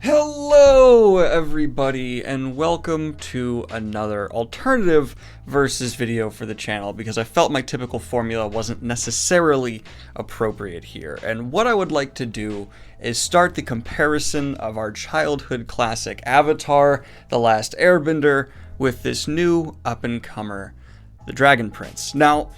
Hello everybody, and welcome to another alternative versus video for the channel, because I felt my typical formula wasn't necessarily appropriate here. And what I would like to do is start the comparison of our childhood classic Avatar The Last Airbender with this new up-and-comer, the Dragon Prince. Now,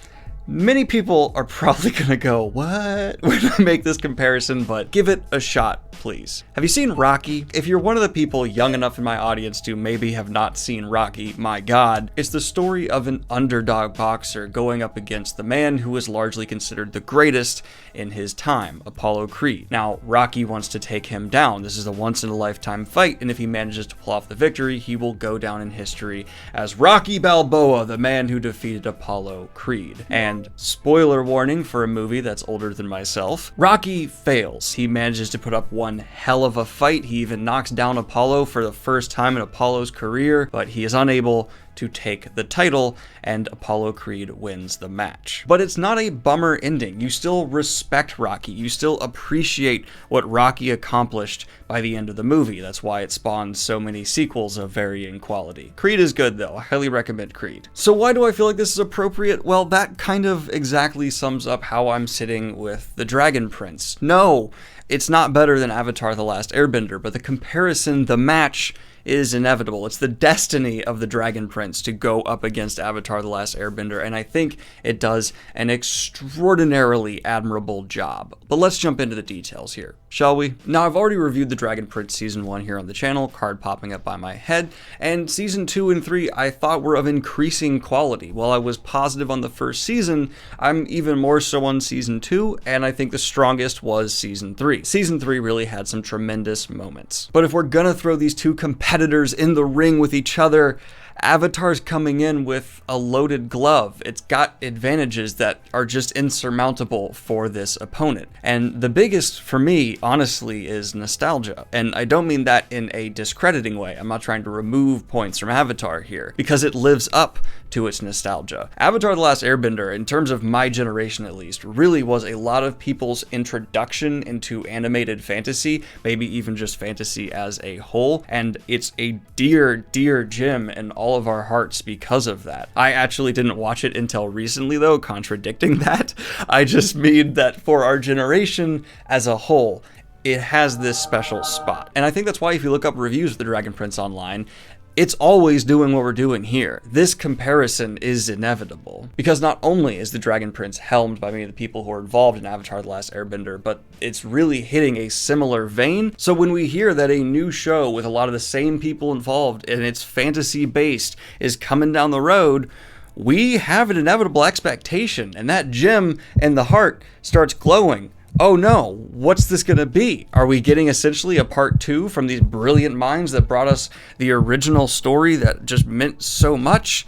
many people are probably gonna go, what? When I make this comparison, but give it a shot, please. Have you seen Rocky? If you're one of the people young enough in my audience to maybe have not seen Rocky, my god, it's the story of an underdog boxer going up against the man who was largely considered the greatest in his time, Apollo Creed. Now, Rocky wants to take him down. This is a once-in-a-lifetime fight, and if he manages to pull off the victory, he will go down in history as Rocky Balboa, the man who defeated Apollo Creed. And spoiler warning for a movie that's older than myself, Rocky fails. He manages to put up one hell of a fight. He even knocks down Apollo for the first time in Apollo's career, but he is unable to take the title, and Apollo Creed wins the match. But it's not a bummer ending. You still respect Rocky. You still appreciate what Rocky accomplished by the end of the movie. That's why it spawned so many sequels of varying quality. Creed is good though. I highly recommend Creed. So why do I feel like this is appropriate? Well, that kind of exactly sums up how I'm sitting with the Dragon Prince. No, it's not better than Avatar The Last Airbender, but the comparison, the match, is inevitable. It's the destiny of the Dragon Prince to go up against Avatar The Last Airbender, and I think it does an extraordinarily admirable job. But let's jump into the details here, shall we? Now, I've already reviewed the Dragon Prince Season 1 here on the channel, card popping up by my head, and Season 2 and 3 I thought were of increasing quality. While I was positive on the first season, I'm even more so on Season 2, and I think the strongest was Season 3. Season 3 really had some tremendous moments. But if we're gonna throw these two competitors in the ring with each other, Avatar's coming in with a loaded glove. It's got advantages that are just insurmountable for this opponent. And the biggest for me, honestly, is nostalgia. And I don't mean that in a discrediting way. I'm not trying to remove points from Avatar here, because it lives up to its nostalgia. Avatar The Last Airbender, in terms of my generation at least, really was a lot of people's introduction into animated fantasy, maybe even just fantasy as a whole, and it's a dear, dear gem in all of our hearts because of that. I actually didn't watch it until recently though, contradicting that. I just mean that for our generation as a whole, it has this special spot. And I think that's why if you look up reviews of the Dragon Prince online, it's always doing what we're doing here. This comparison is inevitable, because not only is the Dragon Prince helmed by many of the people who are involved in Avatar The Last Airbender, but it's really hitting a similar vein. So when we hear that a new show with a lot of the same people involved and it's fantasy based is coming down the road, we have an inevitable expectation, and that gem in the heart starts glowing. Oh no, what's this gonna be? Are we getting essentially a part 2 from these brilliant minds that brought us the original story that just meant so much?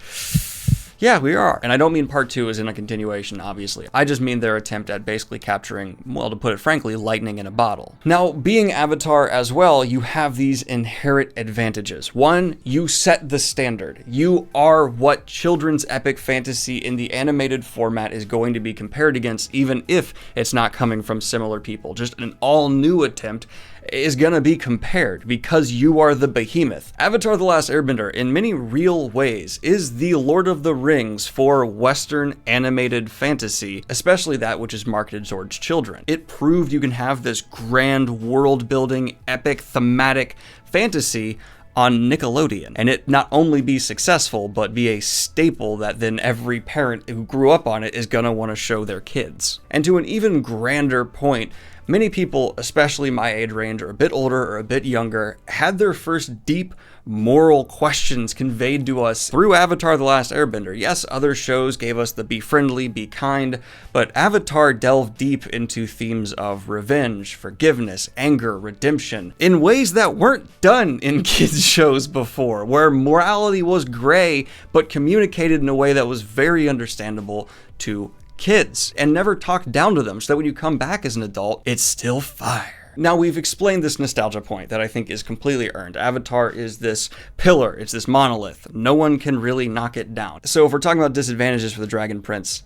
Yeah, we are. And I don't mean part 2 as in a continuation, obviously. I just mean their attempt at basically capturing, well, to put it frankly, lightning in a bottle. Now, being Avatar as well, you have these inherent advantages. One, you set the standard. You are what children's epic fantasy in the animated format is going to be compared against, even if it's not coming from similar people. Just an all-new attempt is gonna be compared, because you are the behemoth. Avatar The Last Airbender, in many real ways, is the Lord of the Rings for Western animated fantasy, especially that which is marketed towards children. It proved you can have this grand world-building, epic, thematic fantasy on Nickelodeon, and it not only be successful, but be a staple that then every parent who grew up on it is gonna want to show their kids. And to an even grander point, many people, especially my age range or a bit older or a bit younger, had their first deep moral questions conveyed to us through Avatar The Last Airbender. Yes, other shows gave us the be friendly, be kind, but Avatar delved deep into themes of revenge, forgiveness, anger, redemption, in ways that weren't done in kids' shows before, where morality was gray, but communicated in a way that was very understandable to kids, and never talk down to them, so that when you come back as an adult, it's still fire. Now, we've explained this nostalgia point that I think is completely earned. Avatar is this pillar, it's this monolith. No one can really knock it down. So if we're talking about disadvantages for the Dragon Prince,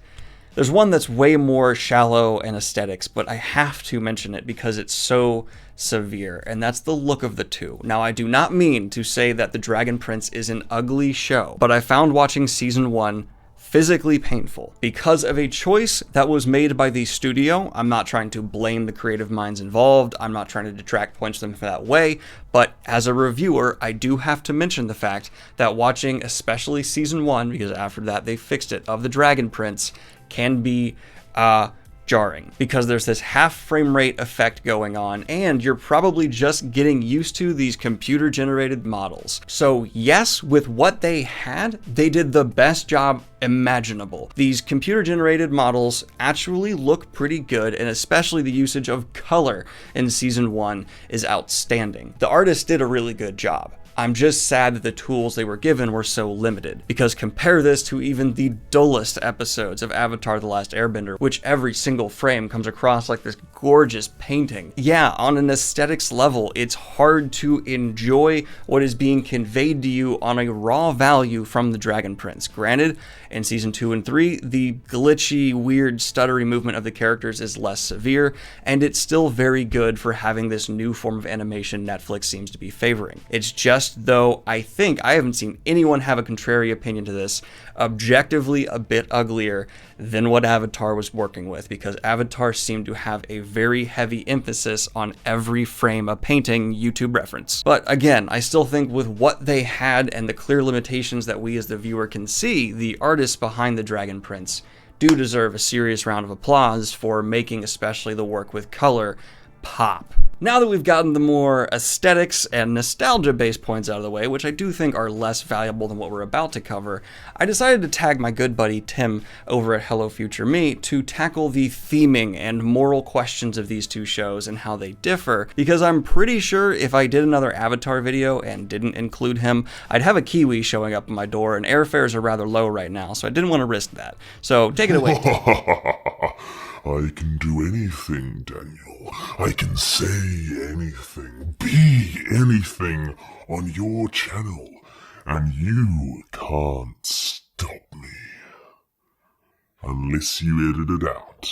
There's one that's way more shallow and aesthetics, but I have to mention it because it's so severe, and that's the look of the two. Now, I do not mean to say that The Dragon Prince is an ugly show, but I found watching season 1 physically painful because of a choice that was made by the studio. I'm not trying to blame the creative minds involved. I'm not trying to detract points them for that way. But as a reviewer, I do have to mention the fact that watching especially season 1, because after that they fixed it, of The Dragon Prince can be jarring because there's this half frame rate effect going on, and you're probably just getting used to these computer generated models. So yes, with what they had, they did the best job imaginable. These computer generated models actually look pretty good, and especially the usage of color in season 1 is outstanding. The artist did a really good job. I'm just sad that the tools they were given were so limited, because compare this to even the dullest episodes of Avatar The Last Airbender, which every single frame comes across like this gorgeous painting. Yeah, on an aesthetics level, it's hard to enjoy what is being conveyed to you on a raw value from The Dragon Prince. Granted, in season 2 and 3, the glitchy, weird, stuttery movement of the characters is less severe, and it's still very good for having this new form of animation Netflix seems to be favoring. It's just, though, I haven't seen anyone have a contrary opinion to this, objectively a bit uglier than what Avatar was working with, because Avatar seemed to have a very heavy emphasis on every frame a painting YouTube reference. But again, I still think with what they had and the clear limitations that we as the viewer can see, the artists behind The Dragon Prince do deserve a serious round of applause for making especially the work with color pop. Now that we've gotten the more aesthetics and nostalgia-based points out of the way, which I do think are less valuable than what we're about to cover, I decided to tag my good buddy Tim over at Hello Future Me to tackle the theming and moral questions of these two shows and how they differ, because I'm pretty sure if I did another Avatar video and didn't include him, I'd have a Kiwi showing up at my door, and airfares are rather low right now, so I didn't want to risk that. So take it away, Tim. I can do anything, Daniel. I can say anything, be anything on your channel, and you can't stop me. Unless you edit it out.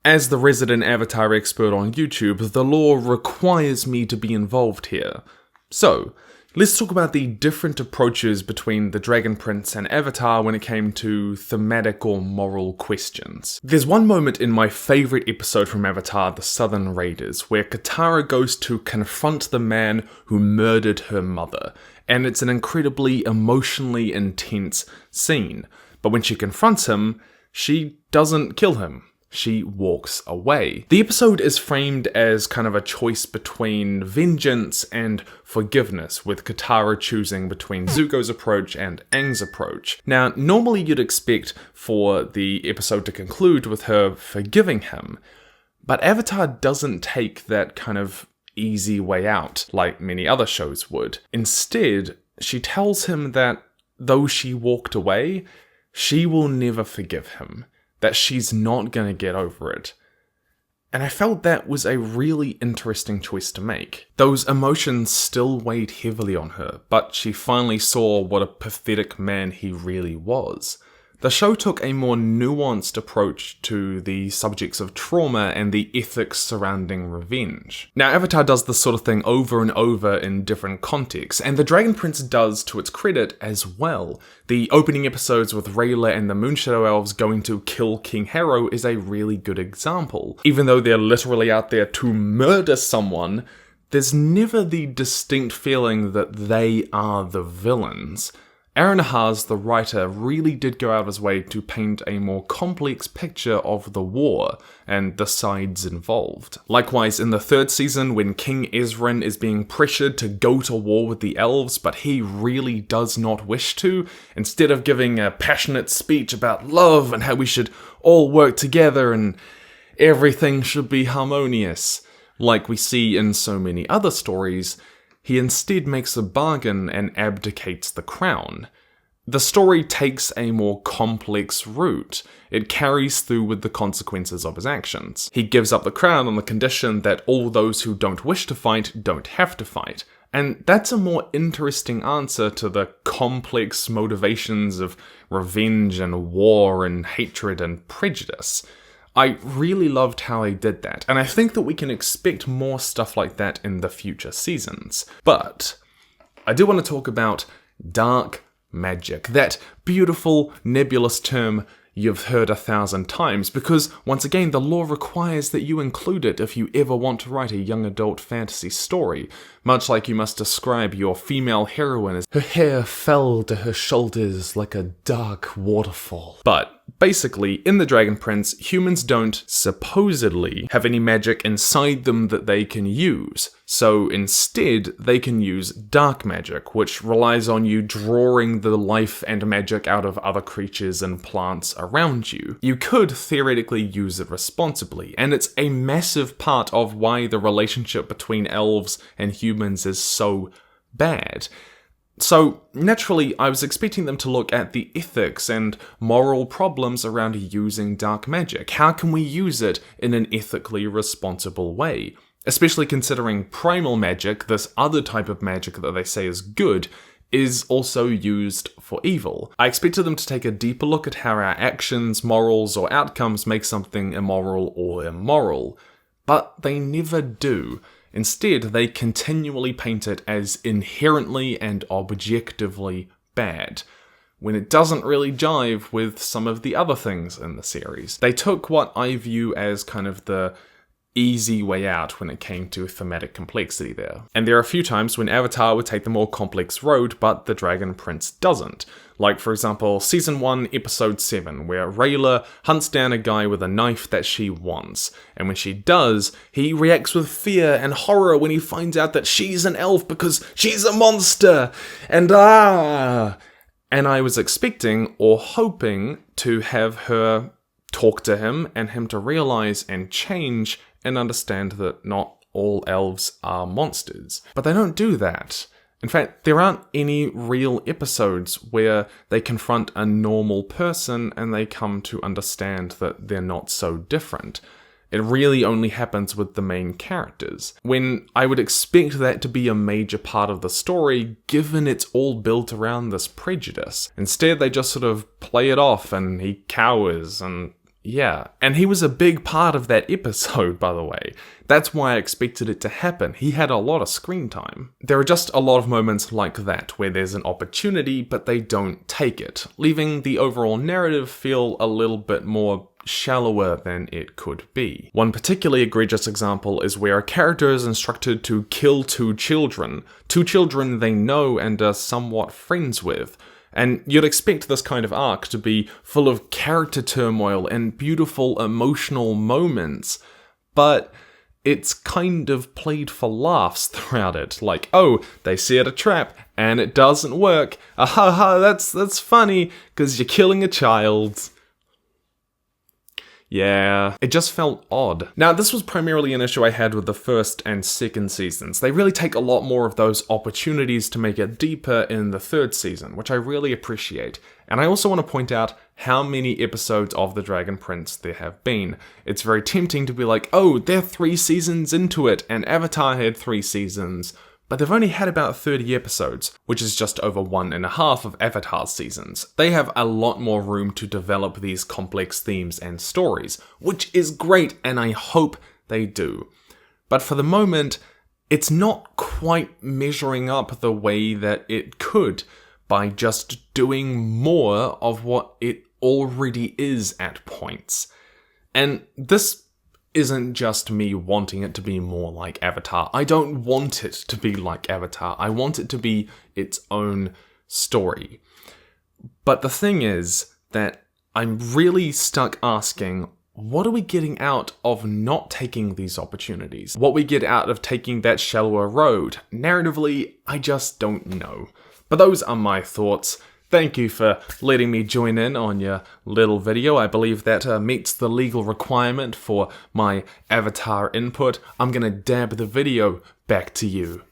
As the resident Avatar expert on YouTube, the law requires me to be involved here. So, let's talk about the different approaches between The Dragon Prince and Avatar when it came to thematic or moral questions. There's one moment in my favourite episode from Avatar, The Southern Raiders, where Katara goes to confront the man who murdered her mother, and it's an incredibly emotionally intense scene. But when she confronts him, she doesn't kill him. She walks away. The episode is framed as kind of a choice between vengeance and forgiveness, with Katara choosing between Zuko's approach and Aang's approach. Now, normally you'd expect for the episode to conclude with her forgiving him, but Avatar doesn't take that kind of easy way out like many other shows would. Instead, she tells him that though she walked away, she will never forgive him. That she's not going to get over it. And I felt that was a really interesting choice to make. Those emotions still weighed heavily on her, but she finally saw what a pathetic man he really was. The show took a more nuanced approach to the subjects of trauma and the ethics surrounding revenge. Now, Avatar does this sort of thing over and over in different contexts, and The Dragon Prince does to its credit as well. The opening episodes with Rayla and the Moonshadow Elves going to kill King Harrow is a really good example. Even though they're literally out there to murder someone, there's never the distinct feeling that they are the villains. Aaron Haas, the writer, really did go out of his way to paint a more complex picture of the war and the sides involved. Likewise, in the third season, when King Ezran is being pressured to go to war with the elves, but he really does not wish to, instead of giving a passionate speech about love and how we should all work together and everything should be harmonious, like we see in so many other stories, he instead makes a bargain and abdicates the crown. the story takes a more complex route. It carries through with the consequences of his actions. He gives up the crown on the condition that all those who don't wish to fight don't have to fight. And that's a more interesting answer to the complex motivations of revenge and war and hatred and prejudice. I really loved how they did that, and I think that we can expect more stuff like that in the future seasons. But I do want to talk about dark magic, that beautiful, nebulous term you've heard 1,000 times, because, once again, the law requires that you include it if you ever want to write a young adult fantasy story, much like you must describe your female heroine as her hair fell to her shoulders like a dark waterfall. But basically, in The Dragon Prince, humans don't supposedly have any magic inside them that they can use. So instead, they can use dark magic, which relies on you drawing the life and magic out of other creatures and plants around you. You could theoretically use it responsibly, and it's a massive part of why the relationship between elves and humans is so bad. So, naturally, I was expecting them to look at the ethics and moral problems around using dark magic. How can we use it in an ethically responsible way? Especially considering primal magic, this other type of magic that they say is good, is also used for evil. I expected them to take a deeper look at how our actions, morals, or outcomes make something immoral or immoral. But they never do. Instead, they continually paint it as inherently and objectively bad, when it doesn't really jive with some of the other things in the series. They took what I view as kind of the easy way out when it came to thematic complexity there. And there are a few times when Avatar would take the more complex road, but The Dragon Prince doesn't. Like, for example, Season 1, Episode 7, where Rayla hunts down a guy with a knife that she wants. And when she does, he reacts with fear and horror when he finds out that she's an elf because she's a monster! And I was expecting, or hoping, to have her talk to him and him to realize and change and understand that not all elves are monsters. But they don't do that. In fact, there aren't any real episodes where they confront a normal person and they come to understand that they're not so different. It really only happens with the main characters, when I would expect that to be a major part of the story, given it's all built around this prejudice. Instead, they just sort of play it off and he cowers and yeah, and he was a big part of that episode, by the way. That's why I expected it to happen. He had a lot of screen time. There are just a lot of moments like that, where there's an opportunity, but they don't take it, leaving the overall narrative feel a little bit more shallower than it could be. One particularly egregious example is where a character is instructed to kill two children they know and are somewhat friends with. And you'd expect this kind of arc to be full of character turmoil and beautiful emotional moments, but it's kind of played for laughs throughout it. Like, oh, they set a trap and it doesn't work. Ahaha, that's funny, because you're killing a child. Yeah, it just felt odd. Now, this was primarily an issue I had with the first and second seasons. They really take a lot more of those opportunities to make it deeper in the third season, which I really appreciate. And I also want to point out how many episodes of The Dragon Prince there have been. It's very tempting to be like, oh, they're 3 seasons into it, and Avatar had 3 seasons. But they've only had about 30 episodes, which is just over 1.5 of Avatar's seasons. They have a lot more room to develop these complex themes and stories, which is great, and I hope they do. But for the moment, it's not quite measuring up the way that it could by just doing more of what it already is at points. And this isn't just me wanting it to be more like Avatar. I don't want it to be like Avatar. I want it to be its own story. But the thing is that I'm really stuck asking, what are we getting out of not taking these opportunities? What we get out of taking that shallower road? Narratively, I just don't know. But those are my thoughts. Thank you for letting me join in on your little video. I believe that meets the legal requirement for my avatar input. I'm gonna dab the video back to you.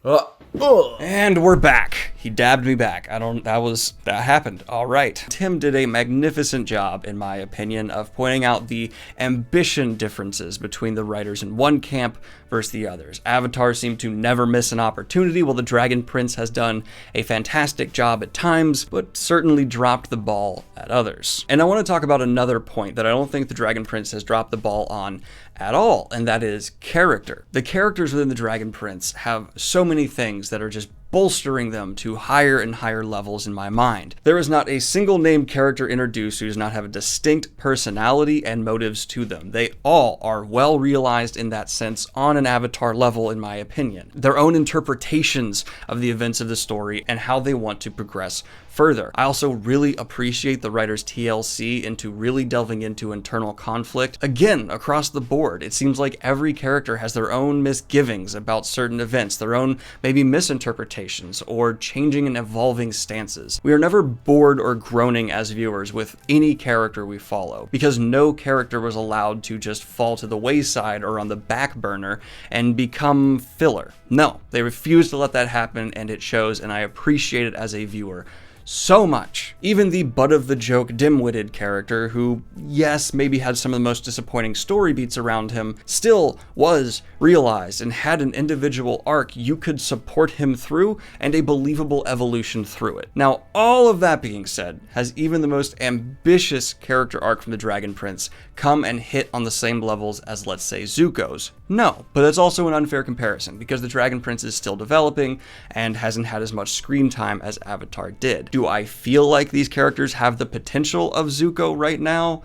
And we're back. He dabbed me back. That happened. All right. Tim did a magnificent job, in my opinion, of pointing out the ambition differences between the writers in one camp versus the others. Avatar seemed to never miss an opportunity, while the Dragon Prince has done a fantastic job at times, but certainly dropped the ball at others. And I want to talk about another point that I don't think the Dragon Prince has dropped the ball on at all, and that is character. The characters within the Dragon Prince have so many things that are just bolstering them to higher and higher levels in my mind. There is not a single named character introduced who does not have a distinct personality and motives to them. They all are well realized in that sense on an Avatar level, in my opinion. Their own interpretations of the events of the story and how they want to progress further. I also really appreciate the writer's TLC into really delving into internal conflict. Again, across the board, it seems like every character has their own misgivings about certain events, their own maybe misinterpretations, or changing and evolving stances. We are never bored or groaning as viewers with any character we follow, because no character was allowed to just fall to the wayside or on the back burner and become filler. No, they refused to let that happen, and it shows, and I appreciate it as a viewer so much. Even the butt of the joke dim-witted character, who, yes, maybe had some of the most disappointing story beats around him, still was realized and had an individual arc you could support him through and a believable evolution through it. Now, all of that being said, has even the most ambitious character arc from the Dragon Prince come and hit on the same levels as, let's say, Zuko's? No, but that's also an unfair comparison, because the Dragon Prince is still developing and hasn't had as much screen time as Avatar did. Do I feel like these characters have the potential of Zuko right now?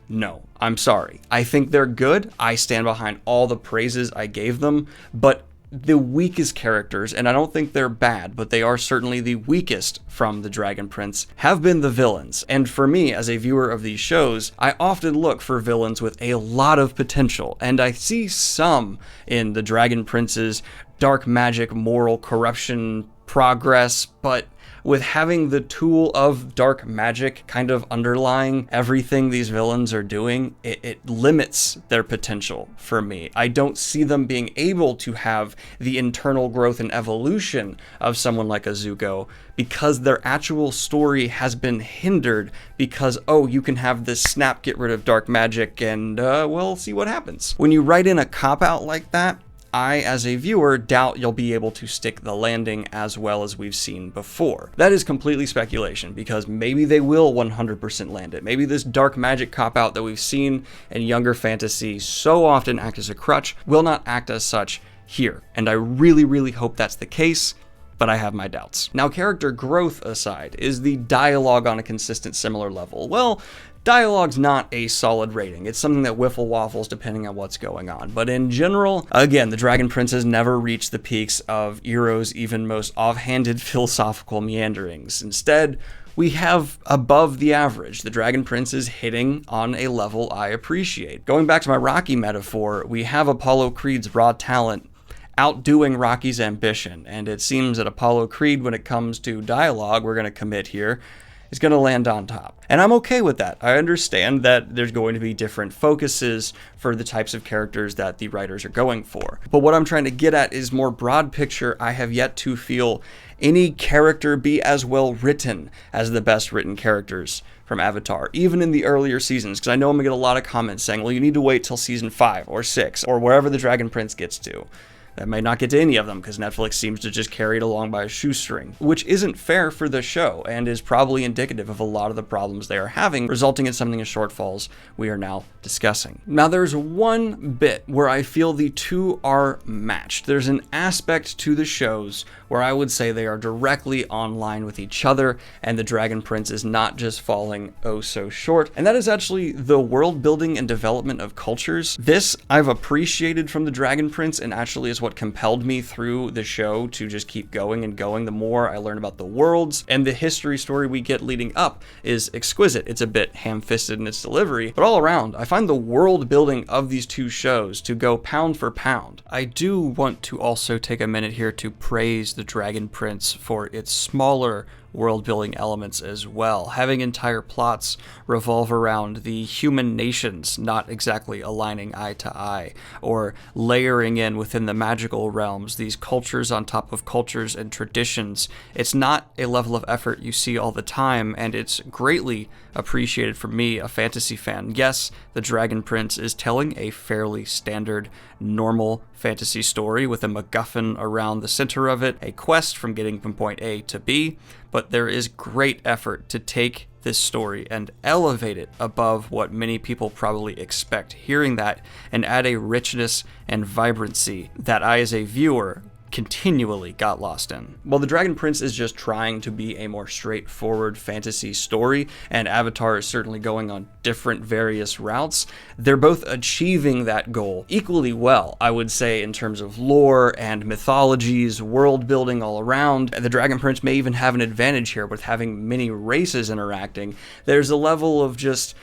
No, I'm sorry. I think they're good. I stand behind all the praises I gave them, but the weakest characters, and I don't think they're bad, but they are certainly the weakest from the Dragon Prince, have been the villains. And for me, as a viewer of these shows, I often look for villains with a lot of potential, and I see some in the Dragon Prince's dark magic, moral corruption, progress, but with having the tool of dark magic kind of underlying everything these villains are doing, it limits their potential for me. I don't see them being able to have the internal growth and evolution of someone like a Zuko, because their actual story has been hindered because, oh, you can have this snap, get rid of dark magic, and, well, see what happens. When you write in a cop-out like that, I, as a viewer, doubt you'll be able to stick the landing as well as we've seen before. That is completely speculation, because maybe they will 100% land it. Maybe this dark magic cop-out that we've seen in younger fantasy so often act as a crutch will not act as such here. And I really, really hope that's the case, but I have my doubts. Now, character growth aside, is the dialogue on a consistent similar level? Well, dialogue's not a solid rating. It's something that whiffle waffles depending on what's going on. But in general, again, the Dragon Prince has never reached the peaks of Iroh's even most offhanded philosophical meanderings. Instead, we have above the average. The Dragon Prince is hitting on a level I appreciate. Going back to my Rocky metaphor, we have Apollo Creed's raw talent outdoing Rocky's ambition, and it seems that Apollo Creed, when it comes to dialogue, we're going to commit here, is going to land on top. And I'm okay with that. I understand that there's going to be different focuses for the types of characters that the writers are going for. But what I'm trying to get at is more broad picture. I have yet to feel any character be as well written as the best written characters from Avatar, even in the earlier seasons, because I know I'm going to get a lot of comments saying, well, you need to wait till season 5 or 6 or wherever the Dragon Prince gets to. That may not get to any of them, because Netflix seems to just carry it along by a shoestring, which isn't fair for the show and is probably indicative of a lot of the problems they are having, resulting in something of shortfalls we are now discussing. Now, there's one bit where I feel the two are matched. There's an aspect to the shows where I would say they are directly online with each other, and the Dragon Prince is not just falling oh so short, and that is actually the world building and development of cultures. This I've appreciated from the Dragon Prince, and actually is what compelled me through the show to just keep going and going. The more I learn about the worlds, and the history story we get leading up is exquisite. It's a bit ham-fisted in its delivery, but all around, I find the world building of these two shows to go pound for pound. I do want to also take a minute here to praise the Dragon Prince for its smaller world-building elements as well. Having entire plots revolve around the human nations not exactly aligning eye to eye, or layering in within the magical realms these cultures on top of cultures and traditions. It's not a level of effort you see all the time, and it's greatly appreciated from me, a fantasy fan. Yes, the Dragon Prince is telling a fairly standard, normal fantasy story with a MacGuffin around the center of it, a quest from getting from point A to B, but there is great effort to take this story and elevate it above what many people probably expect hearing that, and add a richness and vibrancy that I, as a viewer, continually got lost in. While the Dragon Prince is just trying to be a more straightforward fantasy story, and Avatar is certainly going on different various routes, they're both achieving that goal equally well, I would say, in terms of lore and mythologies, world building all around. The Dragon Prince may even have an advantage here with having many races interacting. There's a level of just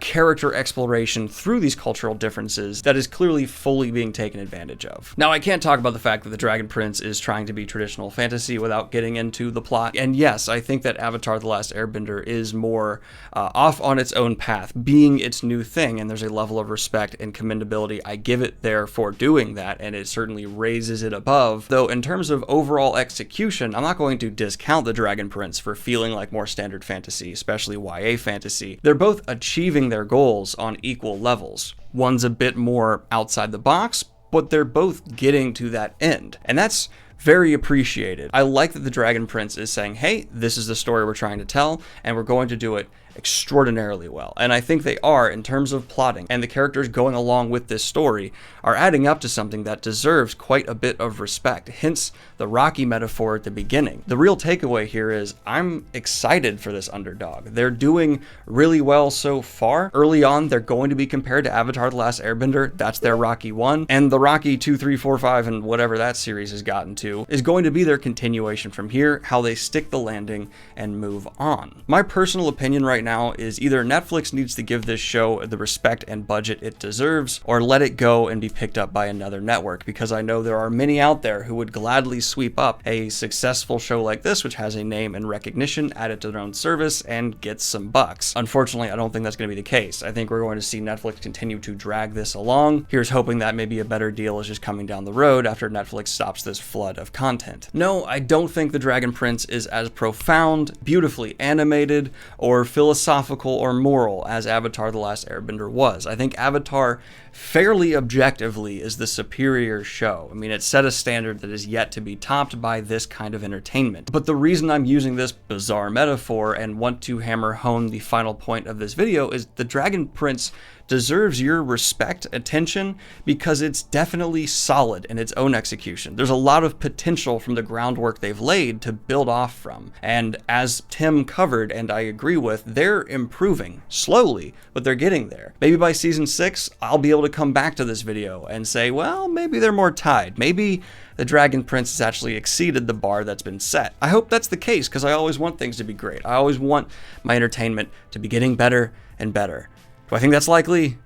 character exploration through these cultural differences that is clearly fully being taken advantage of. Now, I can't talk about the fact that the Dragon Prince is trying to be traditional fantasy without getting into the plot. And yes, I think that Avatar The Last Airbender is more off on its own path, being its new thing, and there's a level of respect and commendability I give it there for doing that, and it certainly raises it above. Though in terms of overall execution, I'm not going to discount the Dragon Prince for feeling like more standard fantasy, especially YA fantasy. They're both achieving their goals on equal levels. One's a bit more outside the box, but they're both getting to that end, and that's very appreciated. I like that the Dragon Prince is saying, hey, this is the story we're trying to tell, and we're going to do it extraordinarily well. And I think they are, in terms of plotting, and the characters going along with this story are adding up to something that deserves quite a bit of respect, hence the Rocky metaphor at the beginning. The real takeaway here is I'm excited for this underdog. They're doing really well so far. Early on, they're going to be compared to Avatar The Last Airbender. That's their Rocky 1. And the Rocky 2, 3, 4, 5, and whatever that series has gotten to is going to be their continuation from here, how they stick the landing and move on. My personal opinion right now is either Netflix needs to give this show the respect and budget it deserves, or let it go and be picked up by another network, because I know there are many out there who would gladly sweep up a successful show like this, which has a name and recognition, add it to their own service, and get some bucks. Unfortunately, I don't think that's going to be the case. I think we're going to see Netflix continue to drag this along. Here's hoping that maybe a better deal is just coming down the road after Netflix stops this flood of content. No, I don't think the Dragon Prince is as profound, beautifully animated, or philosophical or moral as Avatar The Last Airbender was. I think Avatar fairly objectively is the superior show. I mean, it set a standard that is yet to be topped by this kind of entertainment. But the reason I'm using this bizarre metaphor and want to hammer home the final point of this video is the Dragon Prince deserves your respect, attention, because it's definitely solid in its own execution. There's a lot of potential from the groundwork they've laid to build off from. And as Tim covered, and I agree with, they're improving slowly, but they're getting there. Maybe by season 6, I'll be able to come back to this video and say, well, maybe they're more tied. Maybe the Dragon Prince has actually exceeded the bar that's been set. I hope that's the case, because I always want things to be great. I always want my entertainment to be getting better and better. Do I think that's likely?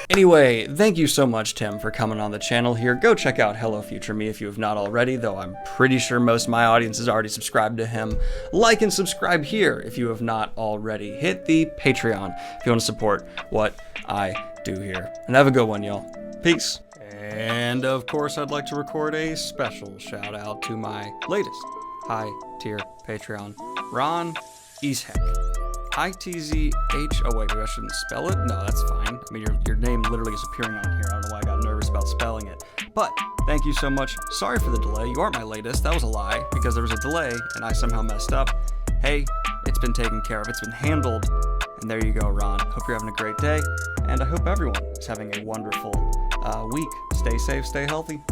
Anyway, thank you so much, Tim, for coming on the channel here. Go check out Hello Future Me if you have not already, though I'm pretty sure most of my audience has already subscribed to him. Like and subscribe here if you have not already. Hit the Patreon if you want to support what I do here. And have a good one, y'all. Peace. And of course, I'd like to record a special shout out to my latest high tier Patreon, Ron Ishek. ITZH. Oh wait, maybe I shouldn't spell it? No, that's fine. I mean, your name literally is appearing on here. I don't know why I got nervous about spelling it. But thank you so much. Sorry for the delay. You aren't my latest. That was a lie, because there was a delay and I somehow messed up. Hey, it's been taken care of. It's been handled. And there you go, Ron. Hope you're having a great day. And I hope everyone is having a wonderful week. Stay safe, stay healthy.